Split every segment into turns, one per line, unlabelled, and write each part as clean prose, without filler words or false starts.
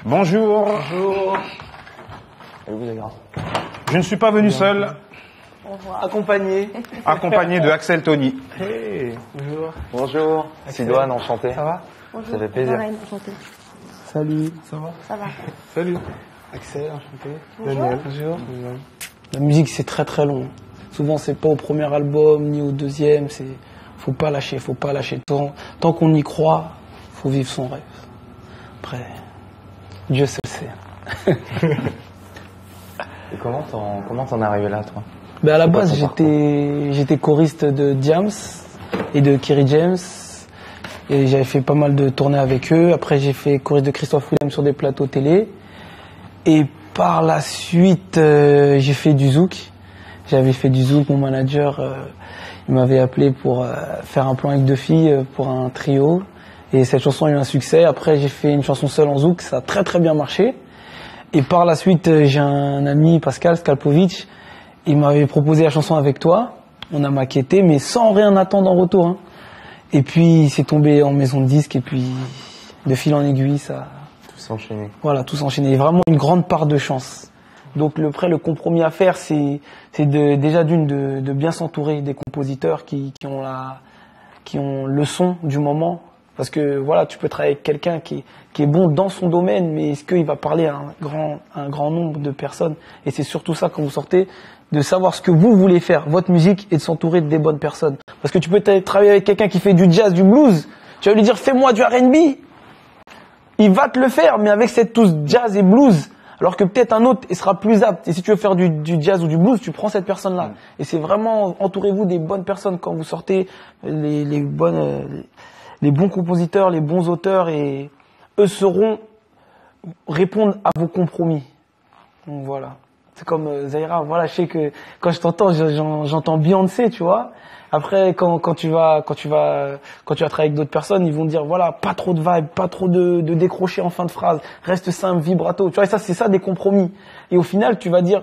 Bonjour.
Bonjour.
Je ne suis pas venu seul.
Accompagné.
Accompagné de Axel Tony.
Hey. Bonjour.
Bonjour. Sidoine, enchanté.
Ça va?
Bonjour.
Ça fait plaisir.
Pareil, enchanté.
Salut. Ça va?
Ça va.
Salut. Axel, enchanté.
Bonjour.
Daniel. Bonjour. La musique, c'est très très long. Souvent, c'est pas au premier album ni au deuxième. Faut pas lâcher, faut pas lâcher. Tant qu'on y croit, faut vivre son rêve. Après, Dieu seul sait.
Et comment t'en es arrivé là, toi?
Ben à la base, j'étais choriste de Diams et de Kerry James. Et j'avais fait pas mal de tournées avec eux. Après, j'ai fait choriste de Christophe Willem sur des plateaux télé. Et par la suite, j'ai fait du zouk. J'avais fait du zouk. Mon manager, il m'avait appelé pour faire un plan avec 2 filles pour un trio. Et cette chanson a eu un succès. Après, j'ai fait une chanson seule en zouk. Ça a très très bien marché. Et par la suite, j'ai un ami, Pascal Skalpovic. Il m'avait proposé la chanson avec toi. On a maquetté, mais sans rien attendre en retour. Hein. Et puis, c'est tombé en maison de disque. Et puis, de fil en aiguille, ça...
Tout s'enchaîner.
Voilà, tout s'enchaîner. Vraiment une grande part de chance. Donc, le compromis à faire, c'est déjà de bien s'entourer des compositeurs qui ont le son du moment. Parce que, voilà, tu peux travailler avec quelqu'un qui est bon dans son domaine, mais est-ce qu'il va parler à un grand nombre de personnes? Et c'est surtout ça, quand vous sortez, de savoir ce que vous voulez faire, votre musique, et de s'entourer des bonnes personnes. Parce que tu peux travailler avec quelqu'un qui fait du jazz, du blues, tu vas lui dire fais-moi du R&B, il va te le faire, mais avec cette touche jazz et blues, alors que peut-être un autre il sera plus apte. Et si tu veux faire du jazz ou du blues, tu prends cette personne-là. Et c'est vraiment, entourez-vous des bonnes personnes quand vous sortez, les bons compositeurs, les bons auteurs, et eux répondre à vos compromis. Donc voilà. C'est comme Zaira, voilà, je sais que quand je t'entends, j'entends Beyoncé, tu vois. Après, quand tu vas travailler avec d'autres personnes, ils vont dire, voilà, pas trop de vibe, pas trop de décrocher en fin de phrase, reste simple, vibrato. Tu vois, et ça, c'est ça des compromis. Et au final, tu vas dire,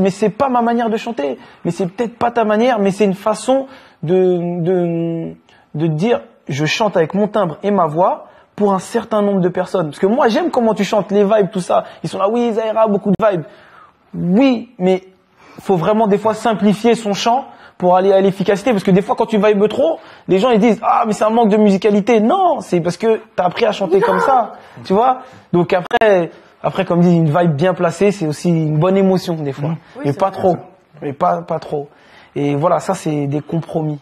mais c'est pas ma manière de chanter, mais c'est peut-être pas ta manière, mais c'est une façon de dire, je chante avec mon timbre et ma voix pour un certain nombre de personnes. Parce que moi, j'aime comment tu chantes, les vibes, tout ça. Ils sont là, oui, Zaira, beaucoup de vibes. Oui, mais faut vraiment des fois simplifier son chant pour aller à l'efficacité. Parce que des fois, quand tu vibes trop, les gens ils disent, ah, mais c'est un manque de musicalité. Non, c'est parce que t'as appris à chanter comme ça. Tu vois? Donc après, comme dit, une vibe bien placée, c'est aussi une bonne émotion, des fois.
Oui,
mais pas trop. Mais pas trop. Et voilà, ça, c'est des compromis.